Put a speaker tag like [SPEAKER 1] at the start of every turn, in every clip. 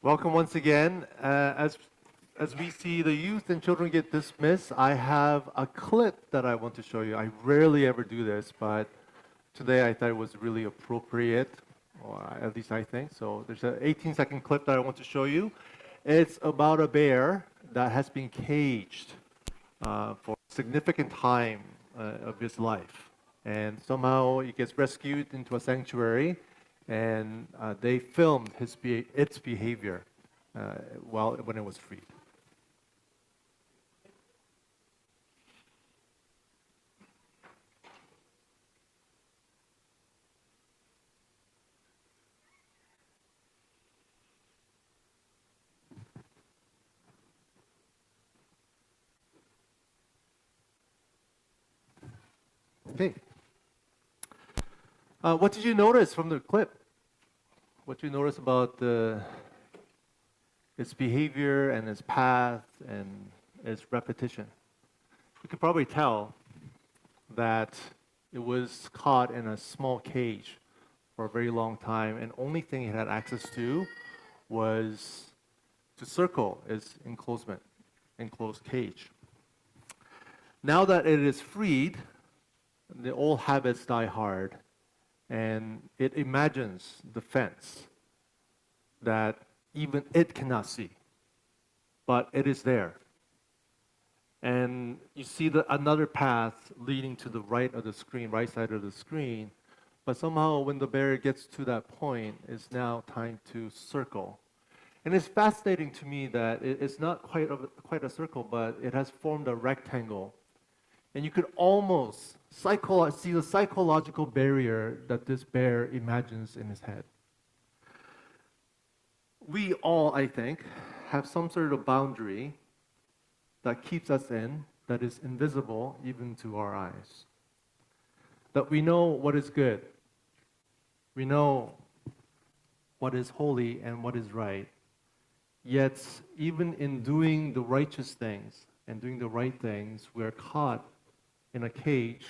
[SPEAKER 1] Welcome once again. As we see the youth and children get dismissed, I have a clip that I want to show you. I rarely ever do this, but today I thought it was really appropriate, or at least I think. So there's an 18-second clip that I want to show you. It's about a bear that has been caged for a significant time of his life, and somehow he gets rescued into a sanctuary, and they filmed its behavior when it was freed. Okay. What did you notice from the clip? What did you notice about its behavior and its path and its repetition? You could probably tell that it was caught in a small cage for a very long time, and only thing it had access to was to circle its enclosed cage. Now that it is freed, the old habits die hard, and it imagines the fence that even it cannot see, but it is there. And you see another path leading to the right side of the screen, but somehow when the bear gets to that point, it's now time to circle. And it's fascinating to me that it's not quite a circle, but it has formed a rectangle. And you could almost see the psychological barrier that this bear imagines in his head. We all, I think, have some sort of boundary that keeps us in, that is invisible even to our eyes. That we know what is good. We know what is holy and what is right. Yet, even in doing the righteous things and doing the right things, we are caught in a cage,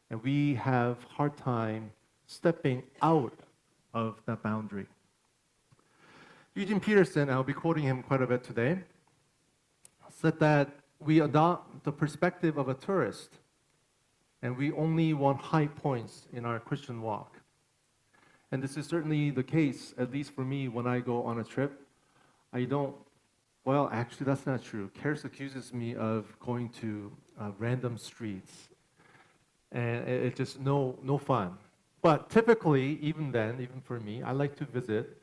[SPEAKER 1] and we have hard time stepping out of that boundary. Eugene Peterson, I'll be quoting him quite a bit today, said that we adopt the perspective of a tourist, and we only want high points in our Christian walk. And this is certainly the case, at least for me, when I go on a trip. Well, actually, that's not true. Karis accuses me of going to random streets, and it's just no fun. But typically, even then, even for me, I like to visit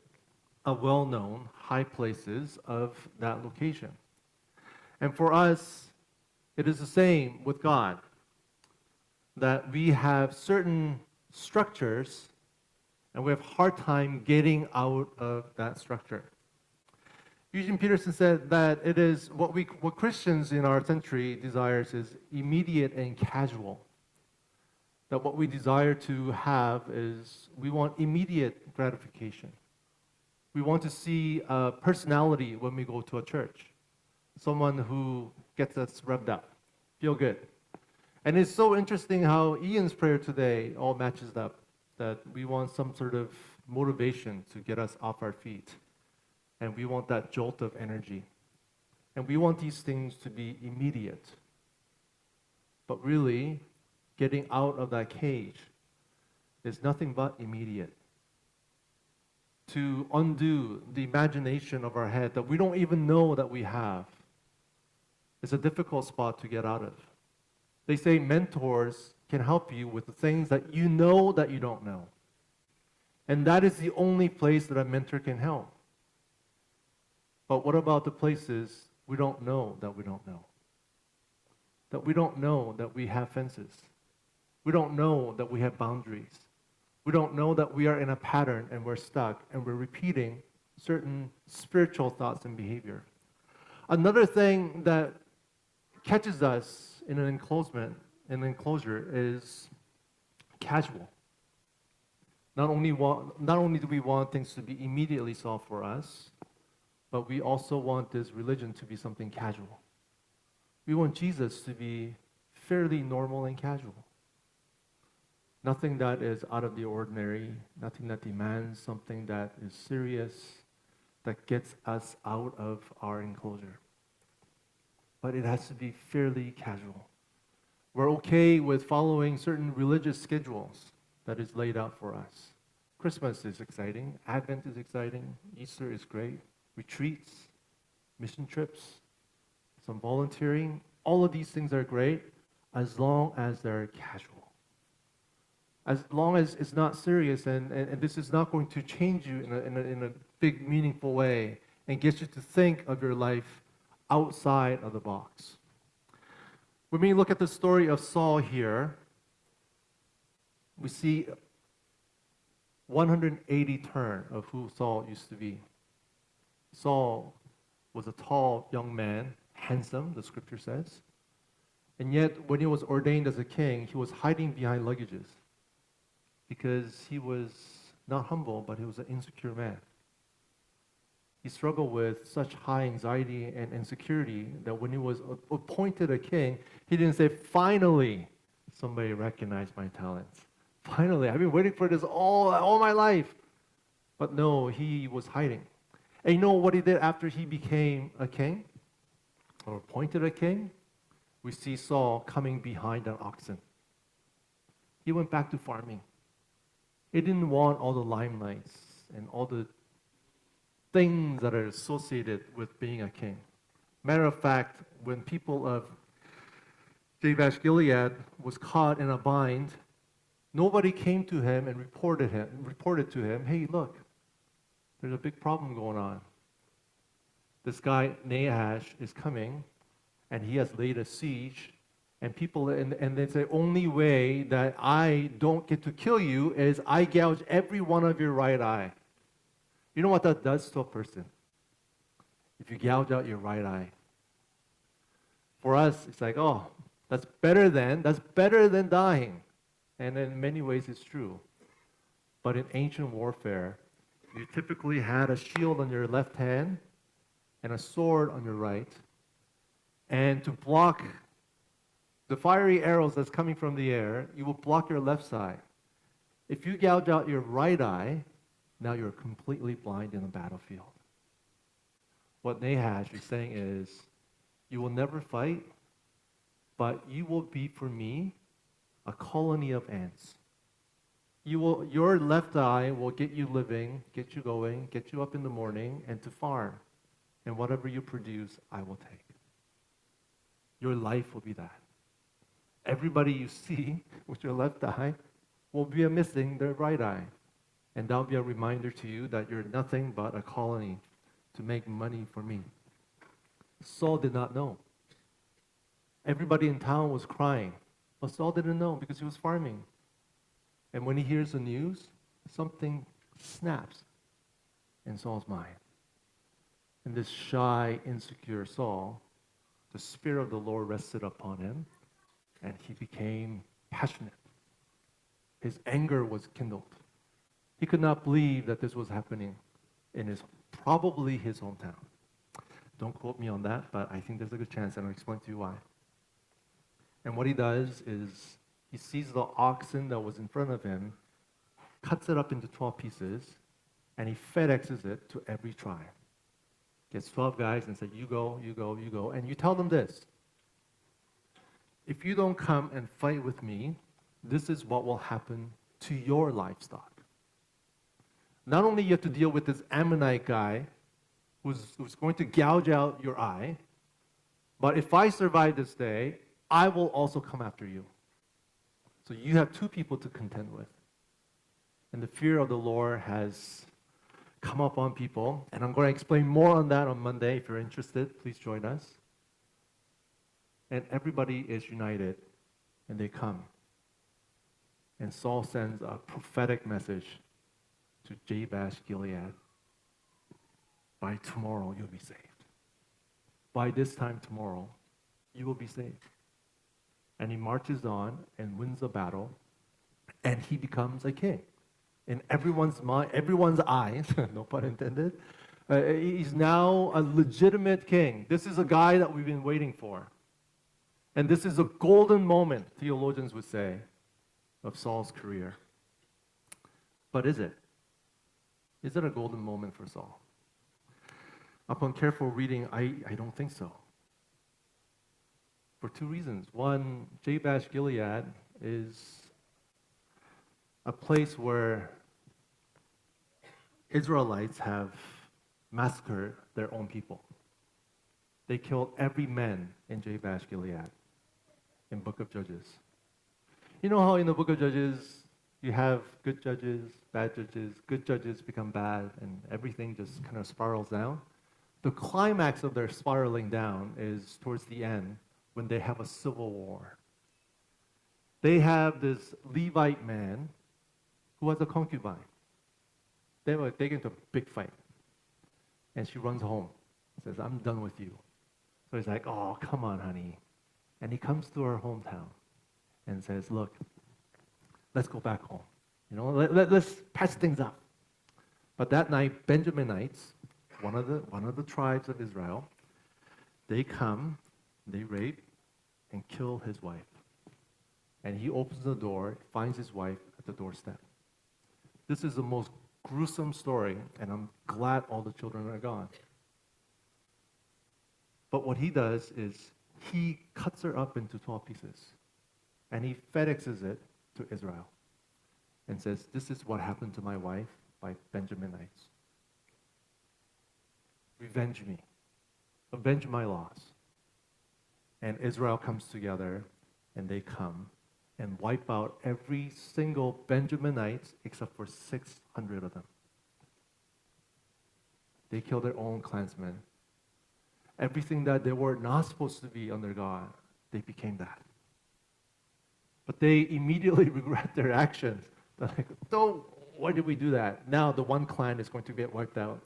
[SPEAKER 1] a well-known high places of that location. And for us, it is the same with God, that we have certain structures, and we have a hard time getting out of that structure. Eugene Peterson said that it is what Christians in our century desires is immediate and casual. That what we desire to have is we want immediate gratification. We want to see a personality when we go to a church. Someone who gets us revved up, feel good. And it's so interesting how Ian's prayer today all matches up, that we want some sort of motivation to get us off our feet. And we want that jolt of energy. And we want these things to be immediate. But really, getting out of that cage is nothing but immediate. To undo the imagination of our head that we don't even know that we have is a difficult spot to get out of. They say mentors can help you with the things that you know that you don't know. And that is the only place that a mentor can help. But what about the places we don't know that we don't know? That we don't know that we have fences. We don't know that we have boundaries. We don't know that we are in a pattern and we're stuck and we're repeating certain spiritual thoughts and behavior. Another thing that catches us in an enclosure is casual. Not only do we want things to be immediately solved for us, but we also want this religion to be something casual. We want Jesus to be fairly normal and casual. Nothing that is out of the ordinary, nothing that demands something that is serious, that gets us out of our enclosure. But it has to be fairly casual. We're okay with following certain religious schedules that is laid out for us. Christmas is exciting, Advent is exciting, Easter is great, retreats, mission trips, some volunteering, all of these things are great as long as they're casual. As long as it's not serious and this is not going to change you in a big, meaningful way and get you to think of your life outside of the box. When we look at the story of Saul here, we see 180 turn of who Saul used to be. Saul was a tall young man, handsome, the scripture says. And yet, when he was ordained as a king, he was hiding behind luggages because he was not humble, but he was an insecure man. He struggled with such high anxiety and insecurity that when he was appointed a king, he didn't say, finally, somebody recognized my talents. Finally, I've been waiting for this all my life. But no, he was hiding. And you know what he did after he became a king, or appointed a king? We see Saul coming behind an oxen. He went back to farming. He didn't want all the limelights and all the things that are associated with being a king. Matter of fact, when people of Jabesh Gilead was caught in a bind, nobody came to him and reported to him, hey, look, there's a big problem going on. This guy, Nahash, is coming, and he has laid a siege, and people, and they say, only way that I don't get to kill you is I gouge every one of your right eye. You know what that does to a person? If you gouge out your right eye. For us, it's like, oh, that's better than dying. And in many ways, it's true. But in ancient warfare, you typically had a shield on your left hand and a sword on your right. And to block the fiery arrows that's coming from the air, you will block your left side. If you gouge out your right eye, now you're completely blind in the battlefield. What Nahash is saying is, you will never fight, but you will be, for me, a colony of ants. Your left eye will get you living, get you going, get you up in the morning, and to farm. And whatever you produce, I will take. Your life will be that. Everybody you see with your left eye will be missing their right eye. And that'll be a reminder to you that you're nothing but a colony to make money for me. Saul did not know. Everybody in town was crying, but Saul didn't know because he was farming. And when he hears the news, something snaps in Saul's mind. And this shy, insecure Saul, the Spirit of the Lord rested upon him, and he became passionate. His anger was kindled. He could not believe that this was happening in probably his hometown. Don't quote me on that, but I think there's a good chance, and I'll explain to you why. And what he does is he sees the oxen that was in front of him, cuts it up into 12 pieces, and he FedExes it to every tribe. Gets 12 guys and says, you go, you go, you go. And you tell them this. If you don't come and fight with me, this is what will happen to your livestock. Not only you have to deal with this Ammonite guy who's going to gouge out your eye, but if I survive this day, I will also come after you. So you have two people to contend with. And the fear of the Lord has come up on people. And I'm going to explain more on that on Monday. If you're interested, please join us. And everybody is united, and they come. And Saul sends a prophetic message to Jabesh Gilead. By tomorrow, you'll be saved. By this time tomorrow, you will be saved. And he marches on and wins the battle, and he becomes a king. In everyone's mind, everyone's eyes, no pun intended, he's now a legitimate king. This is a guy that we've been waiting for. And this is a golden moment, theologians would say, of Saul's career. But is it? Is it a golden moment for Saul? Upon careful reading, I don't think so. For two reasons. One, Jabesh Gilead is a place where Israelites have massacred their own people. They killed every man in Jabesh Gilead in Book of Judges. You know how in the Book of Judges you have good judges, bad judges, good judges become bad, and everything just kind of spirals down? The climax of their spiraling down is towards the end when they have a civil war. They have this Levite man who has a concubine. They get into a big fight. And she runs home, says, I'm done with you. So he's like, oh, come on, honey. And he comes to her hometown and says, look, let's go back home. You know, let's patch things up. But that night, Benjaminites, one of the tribes of Israel, they come, they rape, and kill his wife. And he opens the door, finds his wife at the doorstep. This is the most gruesome story, and I'm glad all the children are gone. But what he does is he cuts her up into 12 pieces, and he FedExes it to Israel and says, this is what happened to my wife by Benjaminites. Revenge me. Avenge my loss. And Israel comes together, and they come and wipe out every single Benjaminites except for 600 of them. They kill their own clansmen. Everything that they were not supposed to be under God, they became that. But they immediately regret their actions. They're like, oh, why did we do that? Now the one clan is going to get wiped out.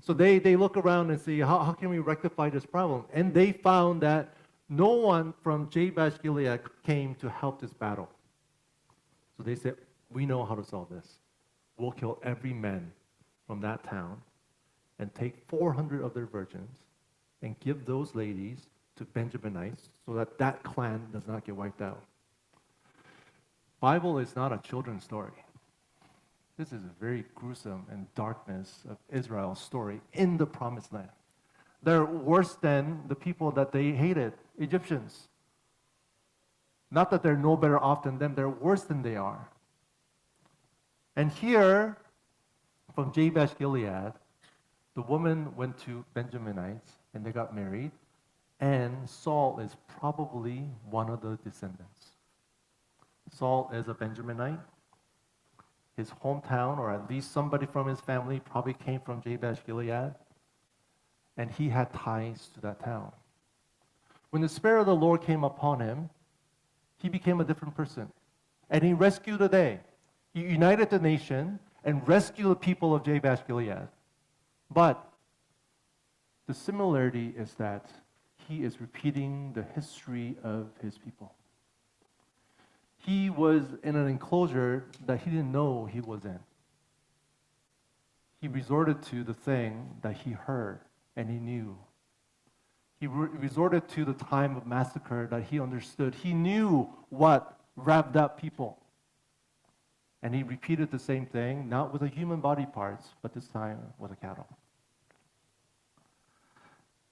[SPEAKER 1] So they look around and see, how can we rectify this problem? And they found that no one from Jabesh Gilead came to help this battle. So they said, we know how to solve this. We'll kill every man from that town and take 400 of their virgins and give those ladies to Benjaminites so that that clan does not get wiped out. Bible is not a children's story. This is a very gruesome and darkness of Israel's story in the promised land. They're worse than the people that they hated, Egyptians. Not that they're no better off than them, they're worse than they are. And here, from Jabesh Gilead, the woman went to Benjaminites and they got married, and Saul is probably one of the descendants. Saul is a Benjaminite. His hometown, or at least somebody from his family, probably came from Jabesh Gilead, and he had ties to that town. When the Spirit of the Lord came upon him, he became a different person. And he rescued the day. He united the nation and rescued the people of Jabesh Gilead. But the similarity is that he is repeating the history of his people. He was in an enclosure that he didn't know he was in. He resorted to the thing that he heard and he knew. He resorted to the time of massacre that he understood. He knew what revved up people. And he repeated the same thing, not with the human body parts, but this time with a cattle.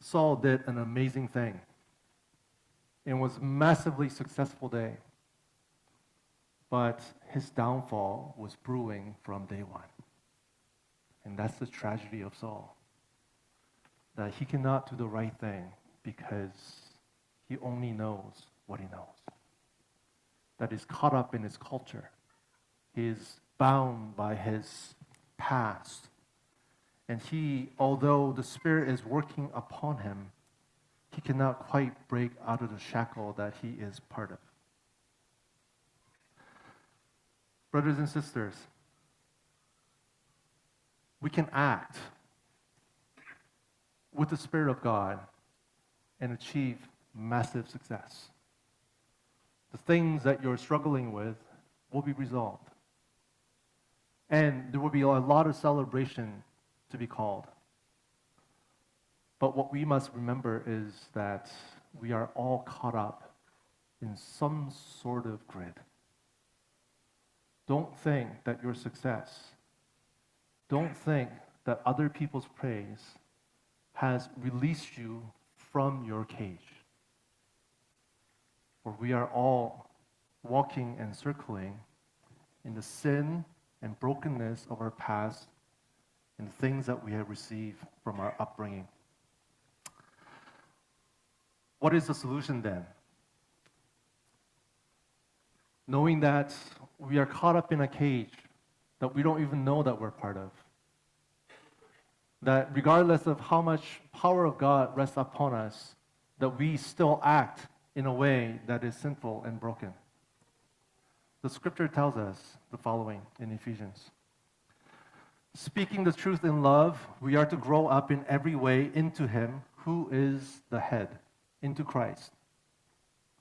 [SPEAKER 1] Saul did an amazing thing. It was a massively successful day. But his downfall was brewing from day one. And that's the tragedy of Saul. That he cannot do the right thing because he only knows what he knows. That is caught up in his culture. He is bound by his past. And he, although the Spirit is working upon him, he cannot quite break out of the shackle that he is part of. Brothers and sisters, we can act with the Spirit of God and achieve massive success. The things that you're struggling with will be resolved. And there will be a lot of celebration to be called. But what we must remember is that we are all caught up in some sort of grid. Don't think that your success, don't think that other people's praise has released you from your cage. For we are all walking and circling in the sin and brokenness of our past and things that we have received from our upbringing. What is the solution then? Knowing that we are caught up in a cage that we don't even know that we're part of. That regardless of how much power of God rests upon us, that we still act in a way that is sinful and broken. The scripture tells us the following in Ephesians. Speaking the truth in love, we are to grow up in every way into Him who is the head, into Christ,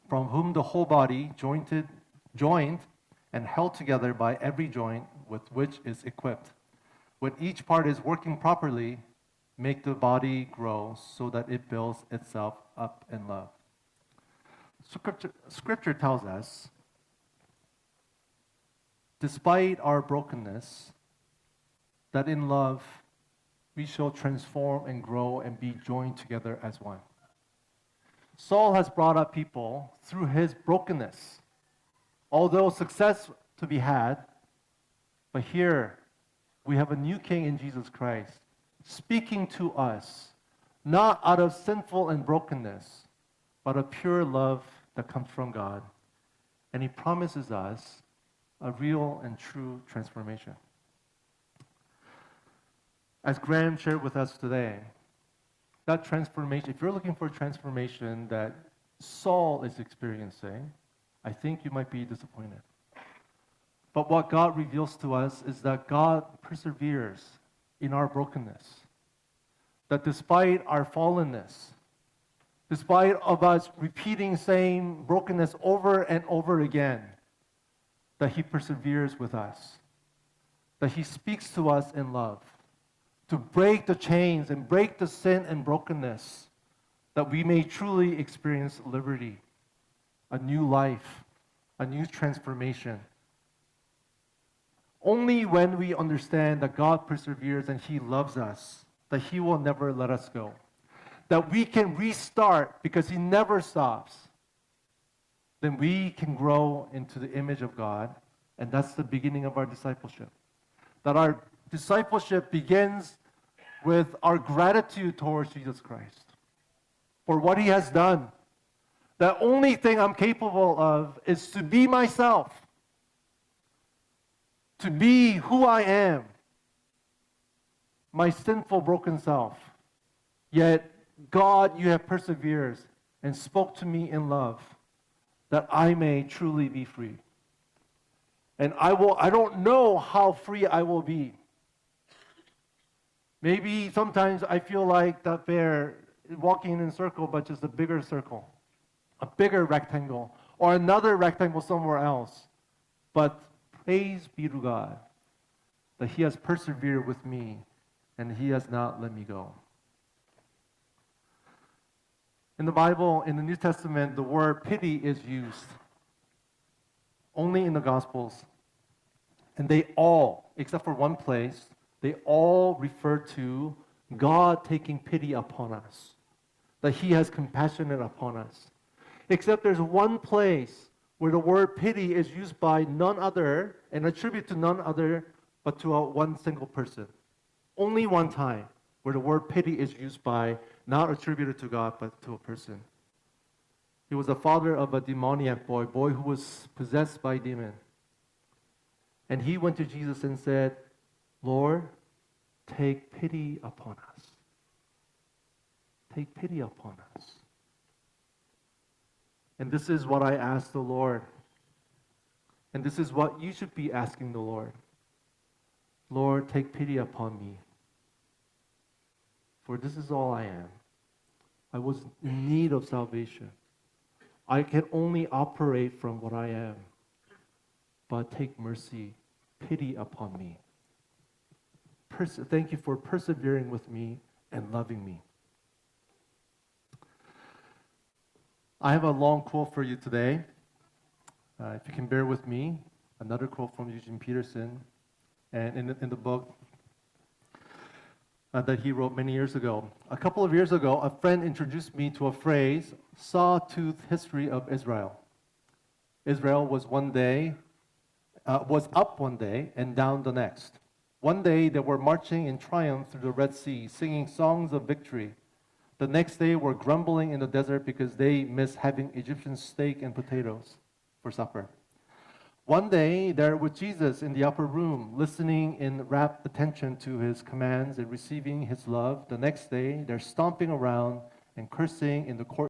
[SPEAKER 1] from whom the whole body, joined and held together by every joint with which is equipped, when each part is working properly, make the body grow so that it builds itself up in love. Scripture tells us, despite our brokenness, that in love we shall transform and grow and be joined together as one. Saul has brought up people through his brokenness. Although success to be had, but here we have a new king in Jesus Christ speaking to us, not out of sinful and brokenness, but a pure love that comes from God. And He promises us a real and true transformation. As Graham shared with us today, that transformation, if you're looking for a transformation that Saul is experiencing, I think you might be disappointed. But what God reveals to us is that God perseveres in our brokenness. That despite our fallenness, despite of us repeating same brokenness over and over again, that He perseveres with us. That He speaks to us in love. To break the chains and break the sin and brokenness, that we may truly experience liberty, a new life, a new transformation. Only when we understand that God perseveres and He loves us, that He will never let us go. That we can restart because He never stops, then we can grow into the image of God, and that's the beginning of our discipleship. That our discipleship begins with our gratitude towards Jesus Christ for what He has done. The only thing I'm capable of is to be myself, to be who I am, my sinful, broken self. Yet, God, You have persevered and spoke to me in love that I may truly be free. And I don't know how free I will be. Maybe sometimes I feel like that bear walking in a circle, but just a bigger circle, a bigger rectangle, or another rectangle somewhere else. But praise be to God that He has persevered with me and He has not let me go. In the Bible, in the New Testament, the word pity is used only in the Gospels. And they all, except for one place, they all refer to God taking pity upon us, that He has compassion upon us. Except there's one place where the word pity is used by none other and attributed to none other but to one single person. Only one time where the word pity is used by, not attributed to God, but to a person. He was the father of a demoniac boy who was possessed by a demon. And he went to Jesus and said, Lord, take pity upon us. Take pity upon us. And this is what I asked the Lord. And this is what you should be asking the Lord. Lord, take pity upon me. For this is all I am. I was in need of salvation. I can only operate from what I am. But take mercy, pity upon me. Thank you for persevering with me and loving me. I have a long quote for you today. If you can bear with me, another quote from Eugene Peterson. And in the book, that he wrote many years ago. A couple of years ago, a friend introduced me to a phrase, sawtooth history of Israel. Israel was up one day and down the next. One day they were marching in triumph through the Red Sea, singing songs of victory. The next day were grumbling in the desert because they missed having Egyptian steak and potatoes for supper. One day they're with Jesus in the upper room, listening in rapt attention to his commands and receiving his love. The next day they're stomping around and cursing in the court